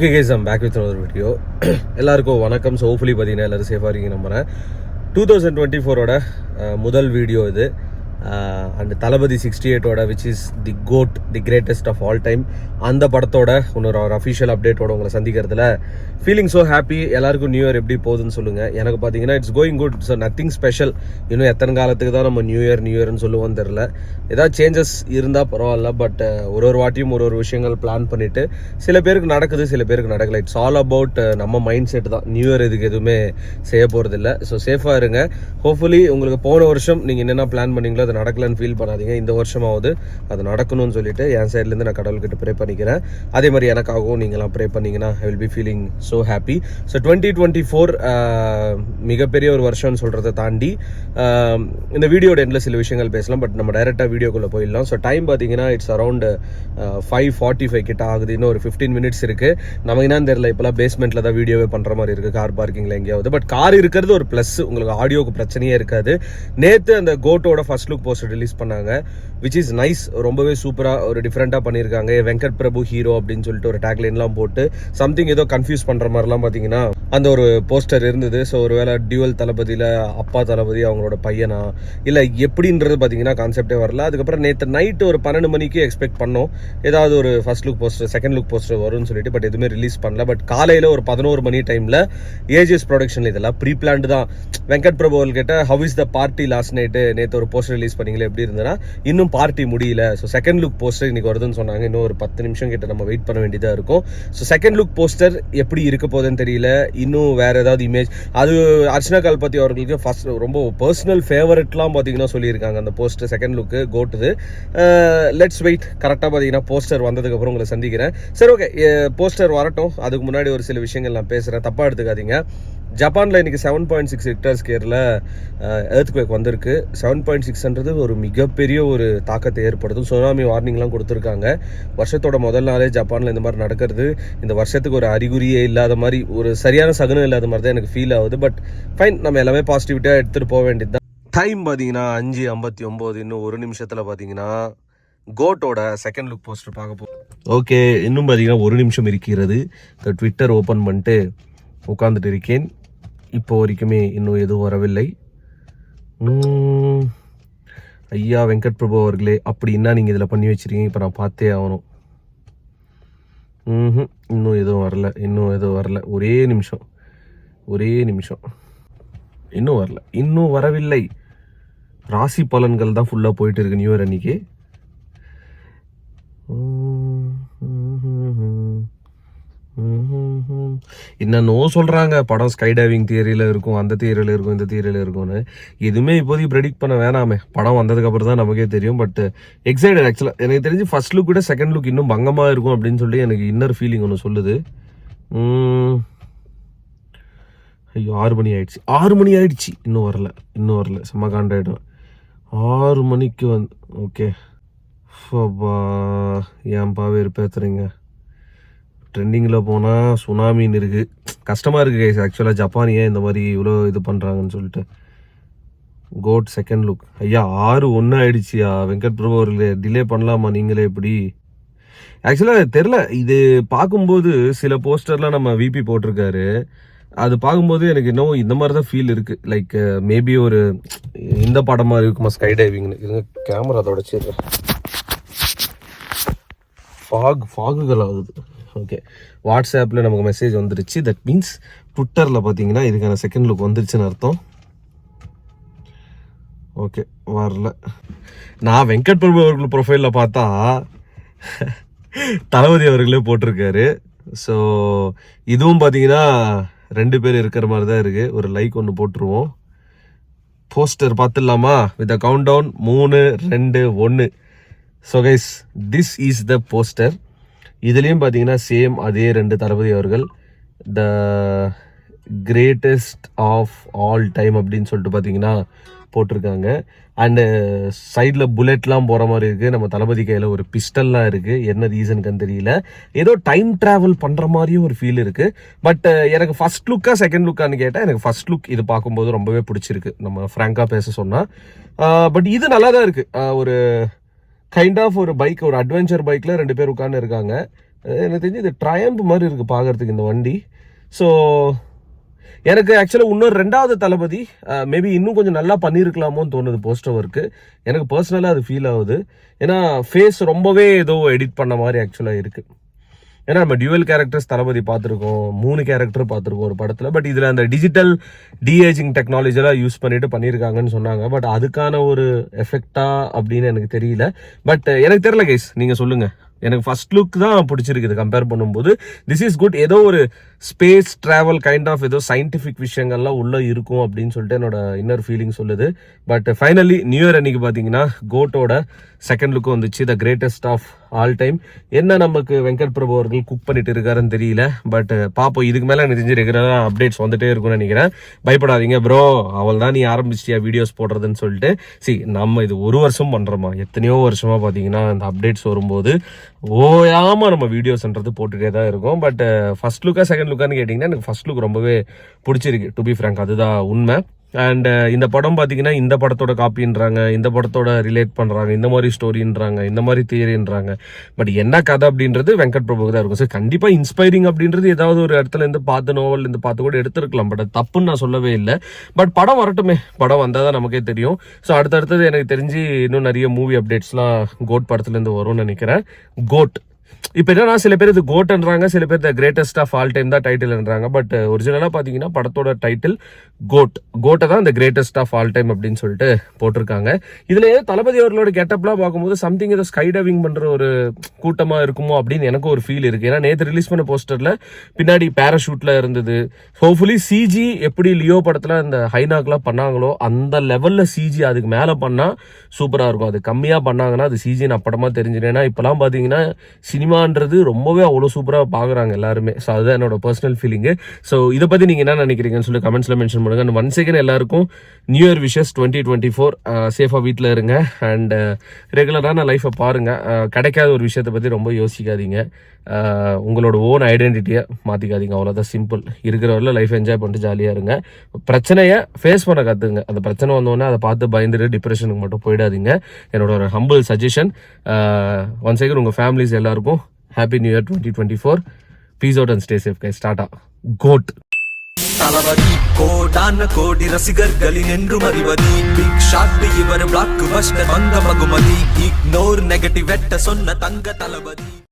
Okay guys, I'm back with another video. எல்லாருக்கும் வணக்கம். So hopefully பார்த்தீங்கன்னா எல்லோரும் சேஃபாக இருக்கீங்க நம்புறேன். 2024ஓட முதல் வீடியோ இது. அண்ட் தளபதி 68ஓட which is the GOAT, the greatest of all time, அந்த படத்தோட இன்னொரு ஒரு அஃபிஷியல் அப்டேட்டோட உங்களை சந்திக்கிறதுல ஃபீலிங் ஸோ ஹாப்பி. எல்லாருக்கும் நியூ இயர் எப்படி போகுதுன்னு சொல்லுங்கள். எனக்கு பார்த்தீங்கன்னா it's going good. So nothing special. இன்னும் எத்தனை காலத்துக்கு தான் நம்ம நியூ இயர்னு சொல்லுவோம்னு தெரில. ஏதாவது சேஞ்சஸ் இருந்தால் பரவாயில்ல. பட் ஒரு வாட்டியும் ஒரு விஷயங்கள் பிளான் பண்ணிவிட்டு சில பேருக்கு நடக்குது, சில பேருக்கு நடக்கல. இட்ஸ் ஆல் அபவுட் நம்ம மைண்ட் செட் தான். நியூ இயர் இதுக்கு எதுவுமே செய்ய போகிறதில்ல. ஸோ சேஃபாக இருங்க. ஹோப்ஃபுல்லி உங்களுக்கு போன வருஷம் நீங்கள் என்னென்ன பிளான் பண்ணீங்களோ அது நடக்கலன்னு ஃபீல் பண்ணாதீங்க. இந்த வருஷமாவது அது நடக்கணும்னு சொல்லிட்டு என் சைட்லேருந்து நான் கடவுள்கிட்ட ப்ரே பண்ணிக்கிறேன். அதே மாதிரி எனக்காகவும் நீங்களாம் ப்ரே பண்ணிங்கன்னா I will be feeling so happy. So 2024 மிகப்பெரிய ஒரு வருஷம்னு சொல்கிறத தாண்டி இந்த வீடியோட எண்டில் சில விஷயங்கள் பேசலாம். பட் நம்ம டைரெக்டாக வீடியோக்குள்ளே போயிடலாம். ஸோ டைம் பார்த்தீங்கன்னா இட்ஸ் அரௌண்ட் 5:45 கிட்ட ஆகுது. இன்னும் ஒரு 15 மினிட்ஸ் இருக்குது. நமக்கு என்னன்னு தெரியல, இப்போலாம் பேஸ்மெண்ட்டில் தான் வீடியோவே பண்ணுற மாதிரி இருக்குது, கார் பார்க்கிங்கில் எங்கேயாவது. பட் கார் இருக்கிறது ஒரு ப்ளஸ், உங்களுக்கு ஆடியோக்கு பிரச்சனையே இருக்காது. நேற்று அந்த கோட்டோட ஃபர்ஸ்ட் லுக் போஸ்டர் ரிலீஸ் பண்ணாங்க, விச் இஸ் நைஸ். ரொம்பவே சூப்பராக ஒரு டிஃப்ரெண்ட்டாக பண்ணியிருக்காங்க. வெங்கட் பிரபு ஹீரோ அப்படின்னு சொல்லிட்டு ஒரு டேக்லைன்லாம் போட்டு சம்திங் ஏதோ கன்ஃபியூஸ் பண்ணுற மாதிரிலாம் பார்த்தீங்கன்னா அந்த ஒரு போஸ்டர் இருந்தது. ஸோ ஒரு வேளை டியூவல் தளபதியில் அப்பா தளபதி அவங்களோட பையனா இல்லை எப்படின்றது பார்த்தீங்கன்னா கான்செப்டே வரல. அதுக்கப்புறம் நேற்று நைட்டு ஒரு 12 மணிக்கு எக்ஸ்பெக்ட் பண்ணோம் ஏதாவது ஒரு first look poster, second look poster வரும்னு சொல்லிட்டு. பட் எதுவுமே ரிலீஸ் பண்ணல. பட் காலையில் ஒரு 11 மணி டைமில் ஏஜிஎஸ் ப்ரொடக்ஷனில் இதெல்லாம் ப்ரீ பிளான்டு தான். வெங்கட் பிரபு அவர்கிட்ட how is the party last night, நேற்று ஒரு போஸ்டர் ரிலீஸ் பண்ணீங்களே எப்படி இருந்ததுன்னா, இன்னும் பார்ட்டி முடியல. ஸோ செகண்ட் லுக் போஸ்டர் இன்னைக்கு வருதுன்னு சொன்னாங்க. இன்னும் ஒரு 10 நிமிஷம் கிட்ட நம்ம வெயிட் பண்ண வேண்டியதாக இருக்கும். ஸோ செகண்ட் லுக் போஸ்டர் எப்படி இருக்க போகுதுன்னு தெரியல. இன்னும் வேற ஏதாவது இமேஜ், அது அர்ச்சனா கல்பதி அவர்களுக்கு ஃபர்ஸ்ட் ரொம்ப பர்சனல் ஃபேவரட்லாம் பார்த்தீங்கன்னா சொல்லியிருக்காங்க அந்த போஸ்டர் செகண்ட் லுக்கு கோட்டுது. Let's wait. கரெக்டாக பார்த்தீங்கன்னா போஸ்டர் வந்ததுக்கப்புறம் உங்களை சந்திக்கிறேன். சரி, ஓகே, போஸ்டர் வரட்டும். அதுக்கு முன்னாடி ஒரு சில விஷயங்கள் நான் பேசுகிறேன், தப்பாக எடுத்துக்காதீங்க. ஜப்பானில் இன்றைக்கி 7.6 ரிக்டர் ஸ்கேரில் எர்த்குவேக் வந்திருக்கு. 7.6ன்றது ஒரு மிகப்பெரிய ஒரு தாக்கத்தை ஏற்படுத்தும். சுனாமி வார்னிங்லாம் கொடுத்துருக்காங்க. வருஷத்தோட முதல் நாளே ஜப்பானில் இந்த மாதிரி நடக்கிறது இந்த வருஷத்துக்கு ஒரு அறிகுறியே இல்லாத மாதிரி, ஒரு சரியான சகுனம் இல்லாத மாதிரி தான் எனக்கு ஃபீல் ஆகுது. பட் ஃபைன், நம்ம எல்லாமே பாசிட்டிவிட்டியாக எடுத்துகிட்டு போக வேண்டியது தான். டைம் பார்த்தீங்கன்னா 5:59. இன்னும் ஒரு நிமிஷத்தில் பார்த்தீங்கன்னா கோட்டோட செகண்ட் லுக் போஸ்டர் பார்க்க போகிறோம். ஓகே, இன்னும் பார்த்தீங்கன்னா ஒரு நிமிஷம் இருக்கிறது. ட்விட்டர் ஓப்பன் பண்ணிட்டு உட்காந்துட்டு இருக்கேன். இப்போ வரைக்குமே இன்னும் எதுவும் வரவில்லை. ஐயா வெங்கட் பிரபு அவர்களே, அப்படின்னா நீங்கள் இதில் பண்ணி வச்சிருக்கீங்க, இப்போ நான் பார்த்தே ஆகணும். இன்னும் எதுவும் வரல. ஒரே நிமிஷம். இன்னும் வரவில்லை. ராசி பலன்கள் தான் ஃபுல்லாக போயிட்டு இருக்கு நியூ இயர் அன்னைக்கு. என்னன்னோ சொல்கிறாங்க, படம் ஸ்கை டைவிங் தியரியில் இருக்கும், அந்த தியரியில் இருக்கும், இந்த தியரியில் இருக்கும்னு. எதுவுமே இப்போதைக்கு ப்ரெடிக்ட் பண்ண வேணாமே. படம் வந்ததுக்கப்புறம் தான் நமக்கே தெரியும். But excited. ஆக்சுவலாக எனக்கு தெரிஞ்சு ஃபர்ஸ்ட் லுக் விட செகண்ட் லுக் இன்னும் பங்கமாக இருக்கும் அப்படின்னு சொல்லி எனக்கு இன்னர் ஃபீலிங் ஒன்று சொல்லுது. ஐயோ, 6 மணி ஆயிடுச்சு. இன்னும் வரல. செம்ம காண்டாயிடும். 6 மணிக்கு ஓகே. ஏன்பா வெறுப்பேத்துறீங்க. ட்ரெண்டிங்கில் போனால் சுனாமின்னு இருக்குது. கஷ்டமாக இருக்குது கைஸ். ஆக்சுவலாக ஜப்பான் ஏன் இந்த மாதிரி இவ்வளோ இது பண்ணுறாங்கன்னு சொல்லிட்டு. GOAT second look. ஐயா 6:01 ஆயிடுச்சியா வெங்கட் பிரபு அவர்களே, டிலே பண்ணலாமா நீங்களே எப்படி? ஆக்சுவலாக தெரில. இது பார்க்கும்போது சில போஸ்டர்லாம் நம்ம விபி போட்டிருக்காரு, அது பார்க்கும்போது எனக்கு இன்னும் இந்த மாதிரி தான் ஃபீல் இருக்குது. லைக் மேபி ஒரு இந்த படம் மாதிரி இருக்குமா ஸ்கை டைவிங்னு. இதுங்க கேமரா அதோட சரி ஃபாகுகள் ஆகுது. ஓகே, வாட்ஸ்அப்பில் நமக்கு மெசேஜ் வந்துருச்சு. தட் மீன்ஸ் ட்விட்டரில் பார்த்தீங்கன்னா இதுக்கான செகண்ட் லுக் வந்துருச்சுன்னு அர்த்தம். ஓகே, வரல. நான் வெங்கட் பிரபு அவர்கள் ப்ரொஃபைலில் பார்த்தா தளபதி அவர்களே போட்டிருக்காரு. ஸோ இதுவும் பார்த்தீங்கன்னா 2 பேர் இருக்கிற மாதிரி தான் இருக்குது. ஒரு லைக் ஒன்று போட்டுருவோம். போஸ்டர் பார்த்துடலாமா? With a countdown 3, 2, 1. So guys, this is the poster. இதுலேயும் பார்த்தீங்கன்னா சேம் அதே 2 தளபதி அவர்கள், the greatest of all time அப்படின்னு சொல்லிட்டு பார்த்தீங்கன்னா போட்டிருக்காங்க. அண்டு சைடில் புல்லட்லாம் போகிற மாதிரி இருக்குது. நம்ம தளபதி கையில் ஒரு பிஸ்டல்லாம் இருக்குது. என்ன ரீசனுக்குன்னு தெரியல. ஏதோ டைம் ட்ராவல் பண்ணுற மாதிரியும் ஒரு ஃபீல் இருக்குது. பட் எனக்கு ஃபர்ஸ்ட் லுக்காக செகண்ட் லுக்கான்னு கேட்டால் எனக்கு ஃபர்ஸ்ட் லுக் இது பார்க்கும்போது ரொம்பவே பிடிச்சிருக்கு, நம்ம ஃப்ராங்காக பேச சொன்னால். பட் இது நல்லா தான் இருக்குது. ஒரு கைண்ட் ஆஃப் ஒரு பைக், ஒரு அட்வென்ச்சர் பைக்கில் 2 பேர் உட்காந்து இருக்காங்க. எனக்கு தெரிஞ்சு இது ட்ரையம்ப் மாதிரி இருக்குது பார்க்குறதுக்கு இந்த வண்டி. ஸோ எனக்கு ஆக்சுவலாக இன்னொரு 2வது தளபதி மேபி இன்னும் கொஞ்சம் நல்லா பண்ணியிருக்கலாமோன்னு தோணுது போஸ்டர் ஒர்க்கு. எனக்கு பர்சனலாக அது ஃபீல் ஆகுது. ஏன்னா ஃபேஸ் ரொம்பவே ஏதோ எடிட் பண்ண மாதிரி ஆக்சுவலாக இருக்குது. ஏன்னா நம்ம டியூவல் கேரக்டர்ஸ் தளபதி பார்த்துருக்கோம், 3 கேரக்டர் பார்த்துருக்கோம் ஒரு படத்தில். பட் இதில் அந்த டிஜிட்டல் டிஏஜிங் டெக்னாலஜிலாம் யூஸ் பண்ணிட்டு பண்ணியிருக்காங்கன்னு சொன்னாங்க. பட் அதுக்கான ஒரு எஃபெக்டா அப்படின்னு எனக்கு தெரியல. பட் எனக்கு தெரியல கைஸ், நீங்கள் சொல்லுங்கள். எனக்கு ஃபர்ஸ்ட் லுக் தான் பிடிச்சிருக்குது கம்பேர் பண்ணும்போது. This is good. ஏதோ ஒரு ஸ்பேஸ் ட்ராவல் கைண்ட் ஆஃப் ஏதோ சயின்டிஃபிக் விஷயங்கள்லாம் உள்ளே இருக்கும் அப்படின்னு சொல்லிட்டு என்னோட இன்னர் ஃபீலிங் சொல்லுது. பட் ஃபைனலி நியூ இயர் அன்னைக்கு பார்த்தீங்கன்னா கோட்டோட செகண்ட் லுக்கு வந்துச்சு, the greatest of all time. என்ன நமக்கு வெங்கட் பிரபு அவர்கள் குக் பண்ணிட்டு இருக்காருன்னு தெரியல. பட் பார்ப்போம். இதுக்கு மேலே எனக்கு தெரிஞ்சு ரெகுலராக அப்டேட்ஸ் வந்துட்டே இருக்கும்னு நினைக்கிறேன். பயப்படாதீங்க ப்ரோ, அவள் தான் நீ ஆரம்பிச்சிட்டியா வீடியோஸ் போடுறதுன்னு சொல்லிட்டு. நம்ம இது ஒரு வருஷம் பண்ணுறோமா, எத்தனையோ வருஷமா பார்த்தீங்கன்னா அந்த அப்டேட்ஸ் வரும்போது ஓயாம நம்ம வீடியோஸ்ன்றது போட்டுட்டே தான் இருக்கும். பட் ஃபர்ஸ்ட் லுக்கா செகண்ட் லுக்கான்னு கேட்டிங்கன்னா எனக்கு ஃபர்ஸ்ட் லுக் ரொம்பவே பிடிச்சிருக்கு, டு பி ஃப்ராங்க். அதுதான் உண்மை. அண்ட் இந்த படம் பார்த்தீங்கன்னா இந்த படத்தோட காப்பின்றாங்க, இந்த படத்தோட ரிலேட் பண்ணுறாங்க, இந்த மாதிரி ஸ்டோரின்றாங்க, இந்த மாதிரி தியரின்றாங்க. பட் என்ன கதை அப்படின்றது வெங்கட் பிரபுக்கு தான் இருக்கும். ஸோ கண்டிப்பாக இன்ஸ்பைரிங் அப்படின்றது ஏதாவது ஒரு இடத்துல இருந்து பார்த்து, நோவல் இருந்து பார்த்து கூட எடுத்துருக்கலாம். பட் தப்புன்னு நான் சொல்லவே இல்லை. பட் படம் வரட்டுமே, படம் வந்தால் தான் நமக்கே தெரியும். ஸோ அடுத்தடுத்தது எனக்கு தெரிஞ்சு இன்னும் நிறைய மூவி அப்டேட்ஸ்லாம் கோட் படத்துலேருந்து வரும்னு நினைக்கிறேன். கோட் இப்போ என்னன்னா, சில பேர் இது கோட்ன்றாங்க, சில பேர் the greatest of all time தான் டைட்டில்ன்றாங்க. பட் ஒரிஜினலாக பார்த்தீங்கன்னா படத்தோட டைட்டில் கோட்டை தான் the greatest of all time அப்படின்னு சொல்லிட்டு போட்டிருக்காங்க. இதில் தளபதி அவர்களோட கெட்டப்லாம் பார்க்கும்போது சம்திங் ஏதோ ஸ்கை டைவிங் பண்ணுற ஒரு கூட்டமாக இருக்குமோ அப்படின்னு எனக்கு ஒரு ஃபீல் இருக்குது. ஏன்னா நேற்று ரிலீஸ் பண்ண போஸ்டரில் பின்னாடி பேராஷூட்டில் இருந்தது. ஹோப்ஃபுல்லி சிஜி எப்படி லியோ படத்தில் அந்த ஹைனாக்லாம் பண்ணாங்களோ அந்த லெவலில் சிஜி அதுக்கு மேலே பண்ணால் சூப்பராக இருக்கும். அது கம்மியாக பண்ணாங்கன்னா அது சிஜின்னு அப்படமாக தெரிஞ்சிடும். ஏன்னா இப்போலாம் பார்த்தீங்கன்னா சினிமான்றது ரொம்பவே அவ்வளோ சூப்பராக பார்க்குறாங்க எல்லாருமே. ஸோ அதுதான் என்னோட பர்சனல் ஃபீலிங்கு. ஸோ இதை பற்றி நீங்கள் என்ன நினைக்கிறீங்கன்னு சொல்லி கமெண்ட்ஸில் மென்ஷன் பண்ணுங்கள். அண்ட் ஒன்ஸ் அகேன் எல்லாருக்கும் நியூ இயர் விஷஸ் 2024. சேஃபாக வீட்டில் இருங்க அண்ட் ரெகுலரான லைஃப்பை பாருங்கள். கிடைக்காத ஒரு விஷயத்தை பற்றி ரொம்ப யோசிக்காதீங்க. உங்களோட ஓன் ஐடென்டிட்டியை மாற்றிக்காதீங்க. அவ்வளோதான், சிம்பிள். இருக்கிற வரல லைஃப் என்ஜாய் பண்ணிட்டு ஜாலியாக இருங்க. பிரச்சனையை ஃபேஸ் பண்ண கற்றுங்க. அந்த பிரச்சனை வந்தோடனே அதை பார்த்து பயந்துட்டு டிப்ரெஷனுக்கு மட்டும் போயிடாதீங்க. என்னோட ஒரு ஹம்பிள் சஜஷன். ஒன்ஸ் அகேன் உங்கள் ஃபேமிலிஸ் எல்லாருக்கும் happy new year 2024. Peace out and stay safe guys. Tata. GOAT Thalapathy கோடான கோடி ரசிகர்களின் என்றும் அறிவதி. பிக் ஷாட் இவர் பிளாக் பஸ்டர் வந்த மகுமதி. இக்னோர் நெகட்டிவ் வெட்ட சொன்ன தங்க தளபதி.